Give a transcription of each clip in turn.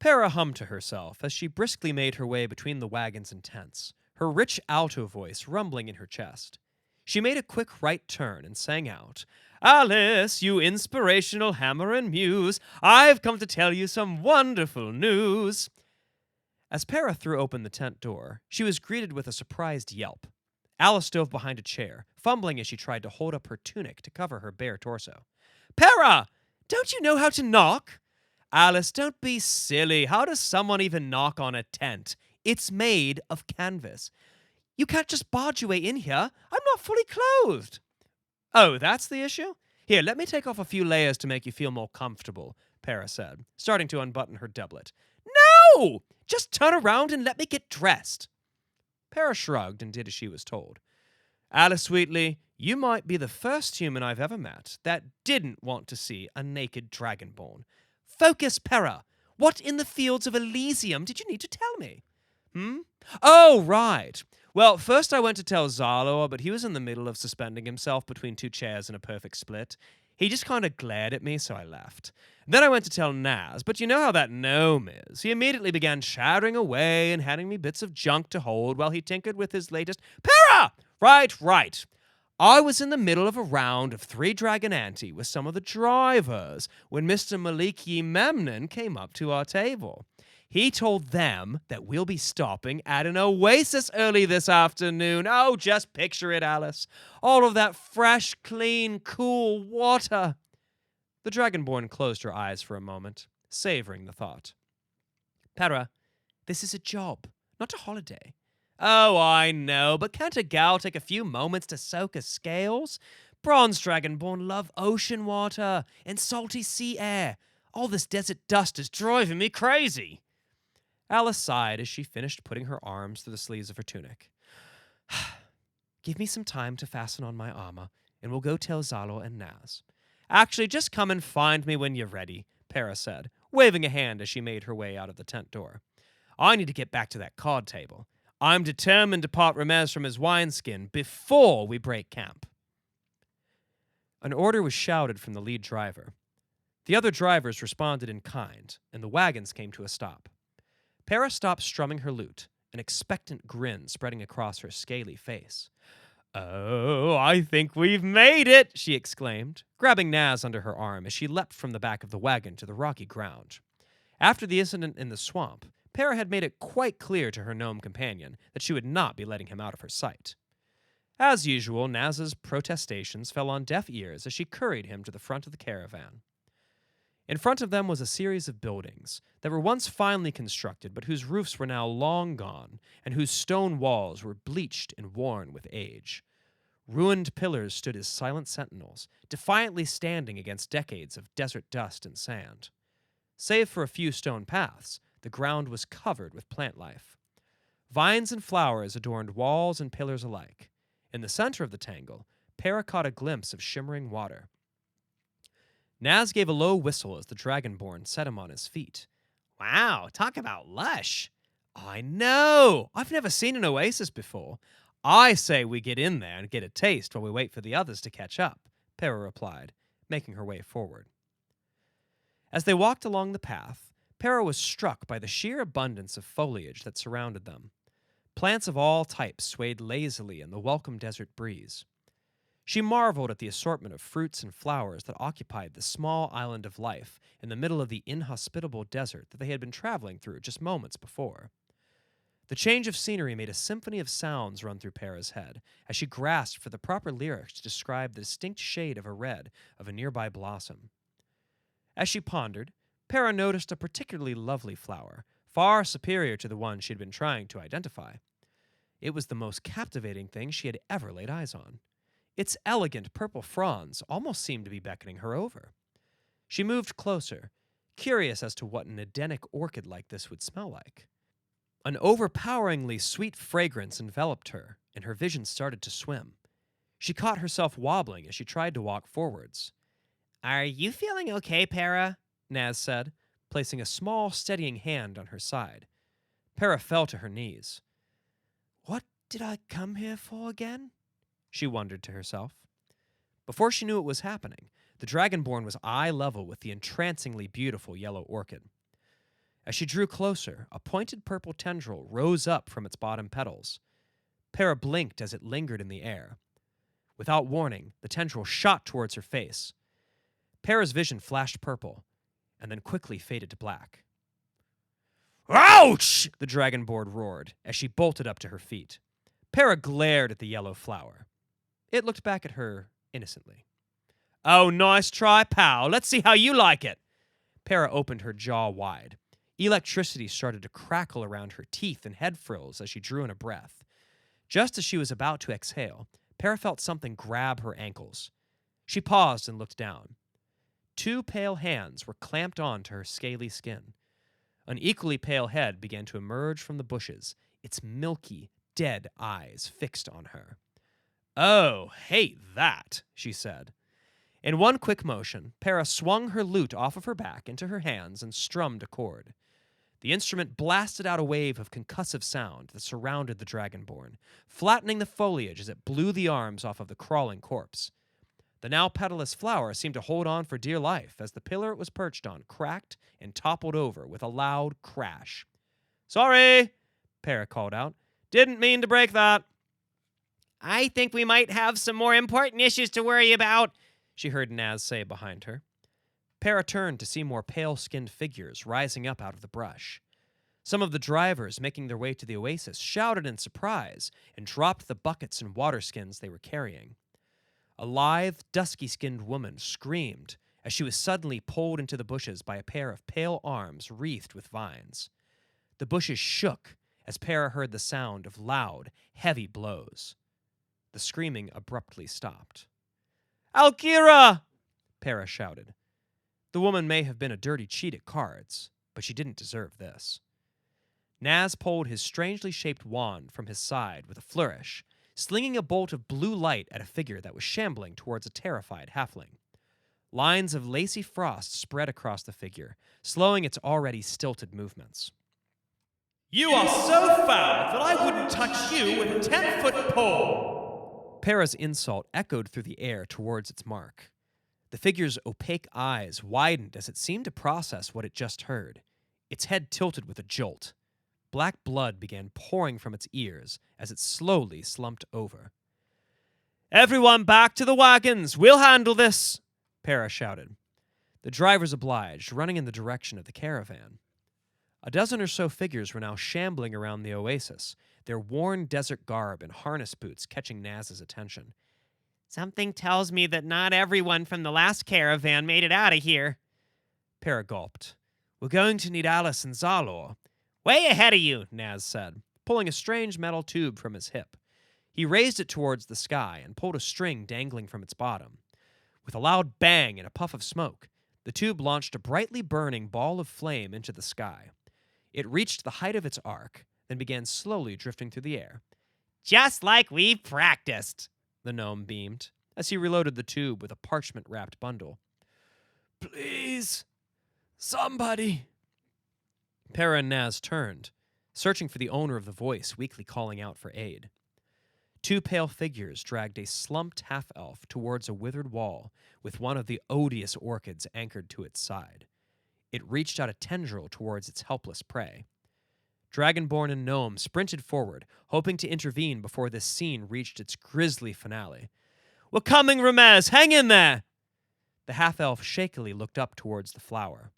Para hummed to herself as she briskly made her way between the wagons and tents, her rich alto voice rumbling in her chest. She made a quick right turn and sang out, "Alice, you inspirational hammer and muse, I've come to tell you some wonderful news." As Para threw open the tent door, she was greeted with a surprised yelp. Alice dove behind a chair, fumbling as she tried to hold up her tunic to cover her bare torso. "Para! Don't you know how to knock?" "Alice, don't be silly. How does someone even knock on a tent? It's made of canvas. You can't just barge your way in here. I'm not fully clothed." "Oh, that's the issue? Here, let me take off a few layers to make you feel more comfortable," Para said, starting to unbutton her doublet. "No! Just turn around and let me get dressed." Para shrugged and did as she was told. "Alice Wheatley, you might be the first human I've ever met that didn't want to see a naked dragonborn. Focus, Para. What in the fields of Elysium did you need to tell me?" "Oh, right. Well, first I went to tell Zalor, but he was in the middle of suspending himself between two chairs in a perfect split. He just kind of glared at me, so I left. Then I went to tell Naz, but you know how that gnome is. He immediately began chattering away and handing me bits of junk to hold while he tinkered with his latest— Para! Right. I was in the middle of a round of 3 Dragon Ante with some of the drivers when Mr. Maliki Memnon came up to our table. He told them that we'll be stopping at an oasis early this afternoon. Oh, just picture it, Alice. All of that fresh, clean, cool water." The Dragonborn closed her eyes for a moment, savoring the thought. "Para, this is a job, not a holiday." "Oh, I know, but can't a gal take a few moments to soak her scales? Bronze Dragonborn love ocean water and salty sea air. All this desert dust is driving me crazy." Alice sighed as she finished putting her arms through the sleeves of her tunic. "Give me some time to fasten on my armor, and we'll go tell Zalor and Naz." "Actually, just come and find me when you're ready," Para said, waving a hand as she made her way out of the tent door. "I need to get back to that card table. I'm determined to part Ramez from his wineskin before we break camp." An order was shouted from the lead driver. The other drivers responded in kind, and the wagons came to a stop. Para stopped strumming her lute, an expectant grin spreading across her scaly face. "Oh, I think we've made it," she exclaimed, grabbing Naz under her arm as she leapt from the back of the wagon to the rocky ground. After the incident in the swamp, Para had made it quite clear to her gnome companion that she would not be letting him out of her sight. As usual, Naz's protestations fell on deaf ears as she curried him to the front of the caravan. In front of them was a series of buildings that were once finely constructed but whose roofs were now long gone and whose stone walls were bleached and worn with age. Ruined pillars stood as silent sentinels, defiantly standing against decades of desert dust and sand. Save for a few stone paths, the ground was covered with plant life. Vines and flowers adorned walls and pillars alike. In the center of the tangle, Para caught a glimpse of shimmering water. Naz gave a low whistle as the Dragonborn set him on his feet. "Wow, talk about lush." "I know! I've never seen an oasis before. I say we get in there and get a taste while we wait for the others to catch up," Para replied, making her way forward. As they walked along the path, Para was struck by the sheer abundance of foliage that surrounded them. Plants of all types swayed lazily in the welcome desert breeze. She marveled at the assortment of fruits and flowers that occupied the small island of life in the middle of the inhospitable desert that they had been traveling through just moments before. The change of scenery made a symphony of sounds run through Para's head as she grasped for the proper lyrics to describe the distinct shade of a red of a nearby blossom. As she pondered, Para noticed a particularly lovely flower, far superior to the one she had been trying to identify. It was the most captivating thing she had ever laid eyes on. Its elegant purple fronds almost seemed to be beckoning her over. She moved closer, curious as to what an Edenic orchid like this would smell like. An overpoweringly sweet fragrance enveloped her, and her vision started to swim. She caught herself wobbling as she tried to walk forwards. "Are you feeling okay, Para?" Naz said, placing a small, steadying hand on her side. Para fell to her knees. "What did I come here for again?" she wondered to herself. Before she knew what was happening, the Dragonborn was eye level with the entrancingly beautiful yellow orchid. As she drew closer, a pointed purple tendril rose up from its bottom petals. Para blinked as it lingered in the air. Without warning, the tendril shot towards her face. Para's vision flashed purple, and then quickly faded to black. "Ouch!" the dragonborn roared as she bolted up to her feet. Para glared at the yellow flower. It looked back at her innocently. "Oh, nice try, pal. Let's see how you like it." Para opened her jaw wide. Electricity started to crackle around her teeth and head frills as she drew in a breath. Just as she was about to exhale, Para felt something grab her ankles. She paused and looked down. 2 pale hands were clamped onto her scaly skin. An equally pale head began to emerge from the bushes, its milky, dead eyes fixed on her. "Oh, hate that," she said. In one quick motion, Para swung her lute off of her back into her hands and strummed a chord. The instrument blasted out a wave of concussive sound that surrounded the dragonborn, flattening the foliage as it blew the arms off of the crawling corpse. The now petalless flower seemed to hold on for dear life as the pillar it was perched on cracked and toppled over with a loud crash. "Sorry," Para called out. "Didn't mean to break that." "I think we might have some more important issues to worry about," she heard Naz say behind her. Para turned to see more pale-skinned figures rising up out of the brush. Some of the drivers making their way to the oasis shouted in surprise and dropped the buckets and water skins they were carrying. A lithe, dusky-skinned woman screamed as she was suddenly pulled into the bushes by a pair of pale arms wreathed with vines. The bushes shook as Para heard the sound of loud, heavy blows. The screaming abruptly stopped. "Alkira!" Para shouted. The woman may have been a dirty cheat at cards, but she didn't deserve this. Naz pulled his strangely shaped wand from his side with a flourish, slinging a bolt of blue light at a figure that was shambling towards a terrified halfling. Lines of lacy frost spread across the figure, slowing its already stilted movements. "You are so foul that I wouldn't touch you with a 10-foot pole!" Para's insult echoed through the air towards its mark. The figure's opaque eyes widened as it seemed to process what it just heard. Its head tilted with a jolt. Black blood began pouring from its ears as it slowly slumped over. "Everyone back to the wagons! We'll handle this!" Para shouted. The drivers obliged, running in the direction of the caravan. A dozen or so figures were now shambling around the oasis, their worn desert garb and harness boots catching Naz's attention. "Something tells me that not everyone from the last caravan made it out of here." Para gulped. "We're going to need Alice and Zalor." "Way ahead of you," Naz said, pulling a strange metal tube from his hip. He raised it towards the sky and pulled a string dangling from its bottom. With a loud bang and a puff of smoke, the tube launched a brightly burning ball of flame into the sky. It reached the height of its arc, then began slowly drifting through the air. "Just like we practiced," the gnome beamed, as he reloaded the tube with a parchment-wrapped bundle. "Please, somebody." Para and Naz turned, searching for the owner of the voice weakly calling out for aid. 2 pale figures dragged a slumped half-elf towards a withered wall with one of the odious orchids anchored to its side. It reached out a tendril towards its helpless prey. Dragonborn and gnome sprinted forward, hoping to intervene before this scene reached its grisly finale. "We're coming, Ramez! Hang in there!" The half-elf shakily looked up towards the flower.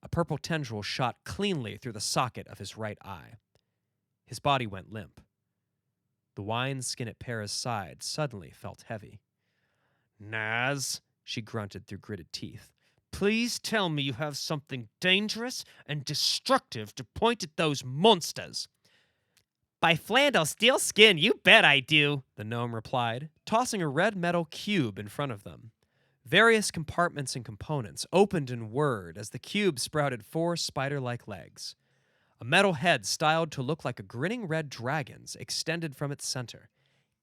A purple tendril shot cleanly through the socket of his right eye. His body went limp. The wine skin at Para's side suddenly felt heavy. "Naz," she grunted through gritted teeth, "please tell me you have something dangerous and destructive to point at those monsters." "By Flandel steel skin, you bet I do," the gnome replied, tossing a red metal cube in front of them. Various compartments and components opened and whirred as the cube sprouted 4 spider-like legs. A metal head styled to look like a grinning red dragon's extended from its center.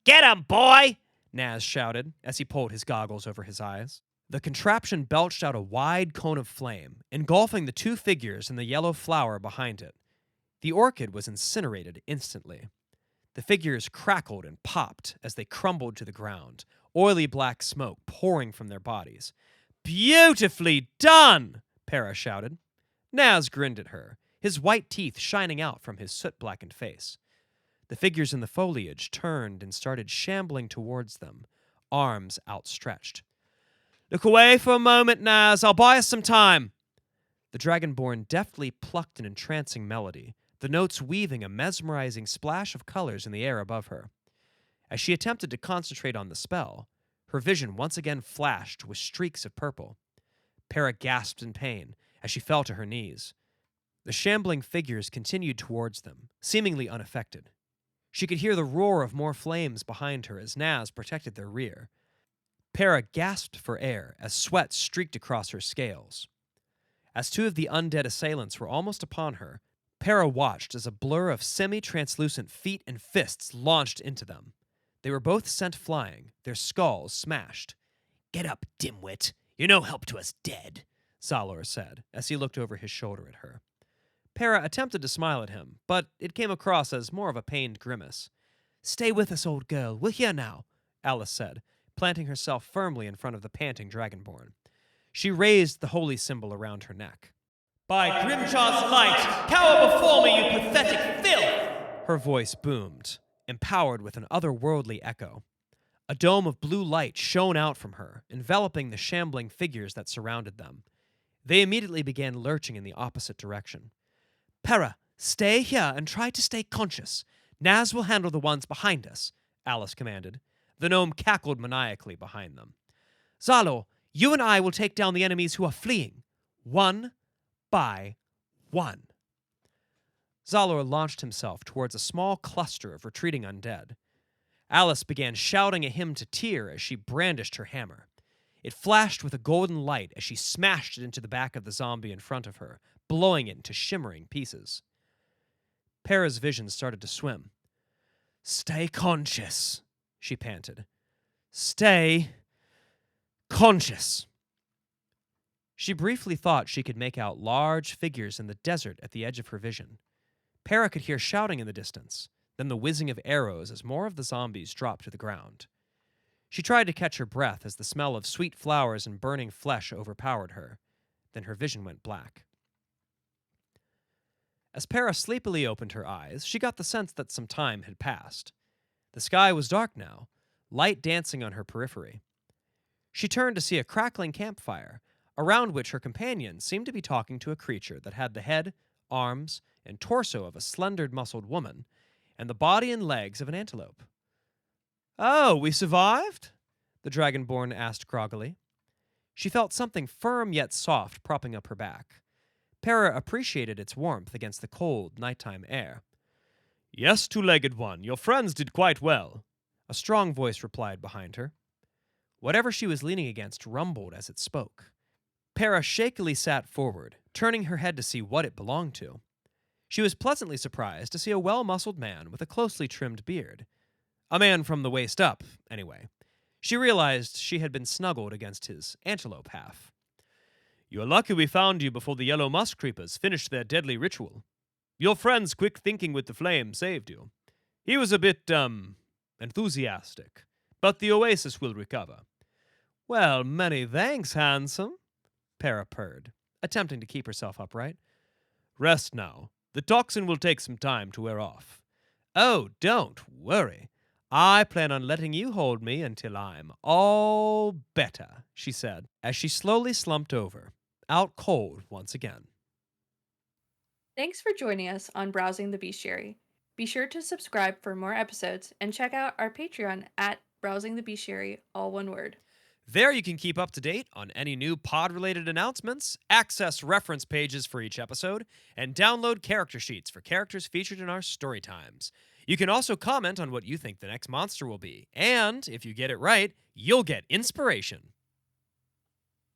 "Get 'em, boy!" Naz shouted as he pulled his goggles over his eyes. The contraption belched out a wide cone of flame, engulfing the 2 figures and the yellow flower behind it. The orchid was incinerated instantly. The figures crackled and popped as they crumbled to the ground, oily black smoke pouring from their bodies. "Beautifully done!" Para shouted. Naz grinned at her, his white teeth shining out from his soot-blackened face. The figures in the foliage turned and started shambling towards them, arms outstretched. "Look away for a moment, Naz. I'll buy us some time." The Dragonborn deftly plucked an entrancing melody, the notes weaving a mesmerizing splash of colors in the air above her. As she attempted to concentrate on the spell, her vision once again flashed with streaks of purple. Para gasped in pain as she fell to her knees. The shambling figures continued towards them, seemingly unaffected. She could hear the roar of more flames behind her as Naz protected their rear. Para gasped for air as sweat streaked across her scales. As two of the undead assailants were almost upon her, Para watched as a blur of semi-translucent feet and fists launched into them. They were both sent flying, their skulls smashed. "Get up, dimwit. You're no help to us dead," Zalor said, as he looked over his shoulder at her. Para attempted to smile at him, but it came across as more of a pained grimace. "Stay with us, old girl. We're here now," Alice said, planting herself firmly in front of the panting Dragonborn. She raised the holy symbol around her neck. "By Grimshaw's light, cower before me, you pathetic filth!" Her voice boomed, empowered with an otherworldly echo. A dome of blue light shone out from her, enveloping the shambling figures that surrounded them. They immediately began lurching in the opposite direction. "Para, stay here and try to stay conscious. Naz will handle the ones behind us," Alice commanded. The gnome cackled maniacally behind them. "Zalo, you and I will take down the enemies who are fleeing, one by one." Zalor launched himself towards a small cluster of retreating undead. Alice began shouting a hymn to Tyr as she brandished her hammer. It flashed with a golden light as she smashed it into the back of the zombie in front of her, blowing it into shimmering pieces. Para's vision started to swim. "Stay conscious," she panted. "Stay conscious." She briefly thought she could make out large figures in the desert at the edge of her vision. Para could hear shouting in the distance, then the whizzing of arrows as more of the zombies dropped to the ground. She tried to catch her breath as the smell of sweet flowers and burning flesh overpowered her. Then her vision went black. As Para sleepily opened her eyes, she got the sense that some time had passed. The sky was dark now, light dancing on her periphery. She turned to see a crackling campfire, around which her companion seemed to be talking to a creature that had the head, arms, and torso of a slender, muscled woman, and the body and legs of an antelope. "Oh, we survived?" the Dragonborn asked groggily. She felt something firm yet soft propping up her back. Para appreciated its warmth against the cold, nighttime air. "Yes, two-legged one, your friends did quite well," a strong voice replied behind her. Whatever she was leaning against rumbled as it spoke. Para shakily sat forward, turning her head to see what it belonged to. She was pleasantly surprised to see a well-muscled man with a closely trimmed beard. A man from the waist up, anyway. She realized she had been snuggled against his antelope half. "You're lucky we found you before the yellow musk creepers finished their deadly ritual. Your friend's quick thinking with the flame saved you. He was a bit, enthusiastic, but the oasis will recover." "Well, many thanks, handsome," Para purred, attempting to keep herself upright. "Rest now. The toxin will take some time to wear off." "Oh, don't worry. I plan on letting you hold me until I'm all better," she said, as she slowly slumped over, out cold once again. Thanks for joining us on Browsing the Bestiary. Be sure to subscribe for more episodes and check out our Patreon at Browsing the Bestiary, all one word. There you can keep up to date on any new pod-related announcements, access reference pages for each episode, and download character sheets for characters featured in our story times. You can also comment on what you think the next monster will be, and if you get it right, you'll get inspiration.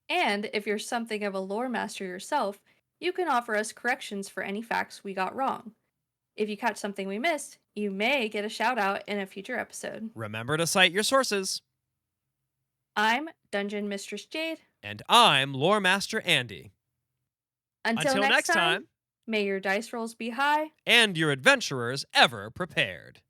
And if you're something of a lore master yourself, you can offer us corrections for any facts we got wrong. If you catch something we missed, you may get a shout out in a future episode. Remember to cite your sources. I'm Dungeon Mistress Jade. And I'm Lore Master Andy. Until next time, may your dice rolls be high and your adventurers ever prepared.